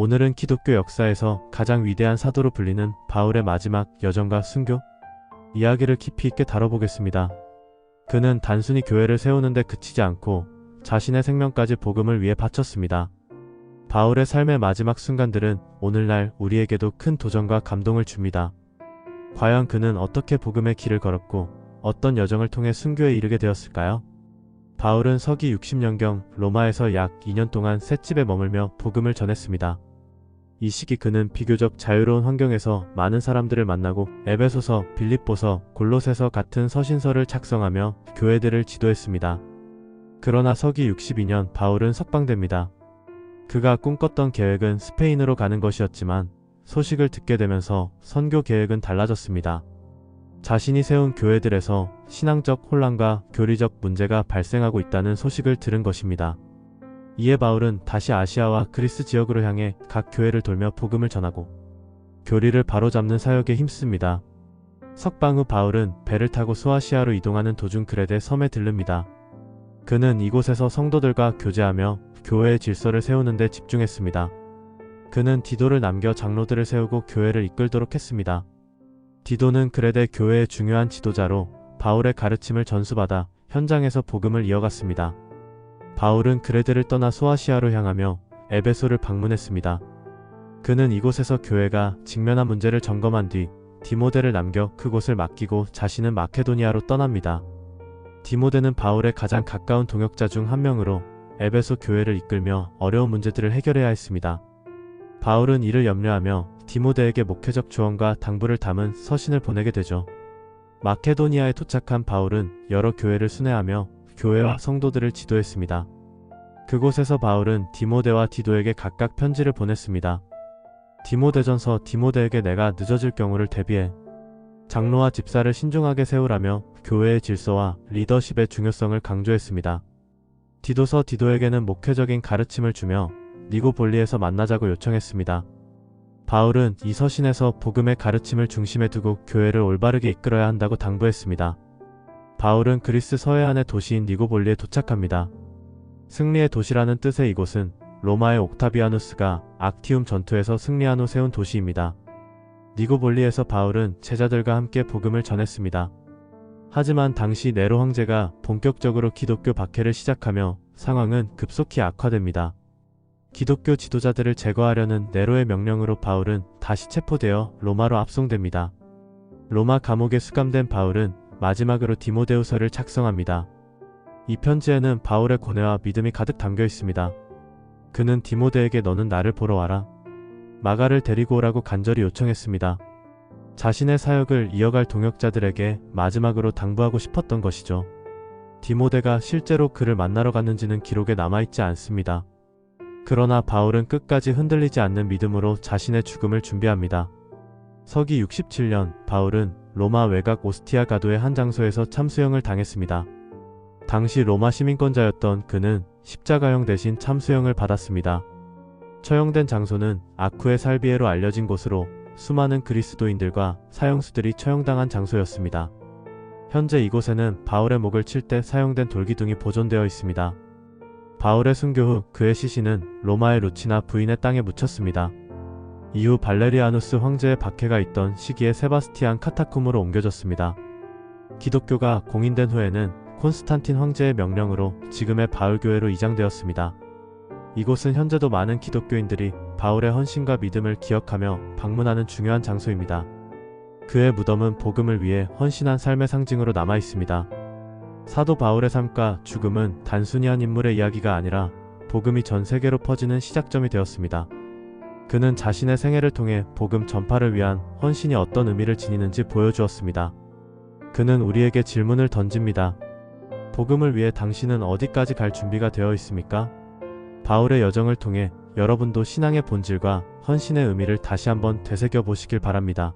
오늘은 기독교 역사에서 가장 위대한 사도로 불리는 바울의 마지막 여정과 순교 이야기를 깊이 있게 다뤄보겠습니다. 그는 단순히 교회를 세우는 데 그치지 않고 자신의 생명까지 복음을 위해 바쳤습니다. 바울의 삶의 마지막 순간들은 오늘날 우리에게도 큰 도전과 감동을 줍니다. 과연 그는 어떻게 복음의 길을 걸었고 어떤 여정을 통해 순교에 이르게 되었을까요? 바울은 서기 60년경 로마에서 약 2년 동안 셋집에 머물며 복음을 전했습니다. 이 시기 그는 비교적 자유로운 환경에서 많은 사람들을 만나고 에베소서, 빌립보서, 골로새서 같은 서신서를 작성하며 교회들을 지도했습니다. 그러나 서기 62년 바울은 석방됩니다. 그가 꿈꿨던 계획은 스페인으로 가는 것이었지만 소식을 듣게 되면서 선교 계획은 달라졌습니다. 자신이 세운 교회들에서 신앙적 혼란과 교리적 문제가 발생하고 있다는 소식을 들은 것입니다. 이에 바울은 다시 아시아와 그리스 지역으로 향해 각 교회를 돌며 복음을 전하고 교리를 바로잡는 사역에 힘씁니다. 석방 후 바울은 배를 타고 소아시아로 이동하는 도중 그레데 섬에 들릅니다. 그는 이곳에서 성도들과 교제하며 교회의 질서를 세우는 데 집중했습니다. 그는 디도를 남겨 장로들을 세우고 교회를 이끌도록 했습니다. 디도는 그레데 교회의 중요한 지도자로 바울의 가르침을 전수받아 현장에서 복음을 이어갔습니다. 바울은 그레데를 떠나 소아시아로 향하며 에베소를 방문했습니다. 그는 이곳에서 교회가 직면한 문제를 점검한 뒤 디모데를 남겨 그곳을 맡기고 자신은 마케도니아로 떠납니다. 디모데는 바울의 가장 가까운 동역자 중 한 명으로 에베소 교회를 이끌며 어려운 문제들을 해결해야 했습니다. 바울은 이를 염려하며 디모데에게 목회적 조언과 당부를 담은 서신을 보내게 되죠. 마케도니아에 도착한 바울은 여러 교회를 순회하며 교회와 성도들을 지도했습니다. 그곳에서 바울은 디모데와 디도에게 각각 편지를 보냈습니다. 디모데전서 디모데에게 내가 늦어질 경우를 대비해 장로와 집사를 신중하게 세우라며 교회의 질서와 리더십의 중요성을 강조했습니다. 디도서 디도에게는 목회적인 가르침을 주며 니고볼리에서 만나자고 요청했습니다. 바울은 이 서신에서 복음의 가르침을 중심에 두고 교회를 올바르게 이끌어야 한다고 당부했습니다. 바울은 그리스 서해안의 도시인 니고볼리에 도착합니다. 승리의 도시라는 뜻의 이곳은 로마의 옥타비아누스가 악티움 전투에서 승리한 후 세운 도시입니다. 니고볼리에서 바울은 제자들과 함께 복음을 전했습니다. 하지만 당시 네로 황제가 본격적으로 기독교 박해를 시작하며 상황은 급속히 악화됩니다. 기독교 지도자들을 제거하려는 네로의 명령으로 바울은 다시 체포되어 로마로 압송됩니다. 로마 감옥에 수감된 바울은 마지막으로 디모데후서를 작성합니다. 이 편지에는 바울의 고뇌와 믿음이 가득 담겨 있습니다. 그는 디모데에게 너는 나를 보러 와라. 마가를 데리고 오라고 간절히 요청했습니다. 자신의 사역을 이어갈 동역자들에게 마지막으로 당부하고 싶었던 것이죠. 디모데가 실제로 그를 만나러 갔는지는 기록에 남아있지 않습니다. 그러나 바울은 끝까지 흔들리지 않는 믿음으로 자신의 죽음을 준비합니다. 서기 67년 바울은 로마 외곽 오스티아 가도의 한 장소에서 참수형을 당했습니다. 당시 로마 시민권자였던 그는 십자가형 대신 참수형을 받았습니다. 처형된 장소는 아쿠의 살비에로 알려진 곳으로 수많은 그리스도인들과 사형수들이 처형당한 장소였습니다. 현재 이곳에는 바울의 목을 칠 때 사용된 돌기둥이 보존되어 있습니다. 바울의 순교 후 그의 시신은 로마의 루치나 부인의 땅에 묻혔습니다. 이후 발레리아누스 황제의 박해가 있던 시기에 세바스티안 카타쿰으로 옮겨졌습니다. 기독교가 공인된 후에는 콘스탄틴 황제의 명령으로 지금의 바울교회로 이장되었습니다. 이곳은 현재도 많은 기독교인들이 바울의 헌신과 믿음을 기억하며 방문하는 중요한 장소입니다. 그의 무덤은 복음을 위해 헌신한 삶의 상징으로 남아 있습니다. 사도 바울의 삶과 죽음은 단순히 한 인물의 이야기가 아니라 복음이 전 세계로 퍼지는 시작점이 되었습니다. 그는 자신의 생애를 통해 복음 전파를 위한 헌신이 어떤 의미를 지니는지 보여주었습니다. 그는 우리에게 질문을 던집니다. 복음을 위해 당신은 어디까지 갈 준비가 되어 있습니까? 바울의 여정을 통해 여러분도 신앙의 본질과 헌신의 의미를 다시 한번 되새겨 보시길 바랍니다.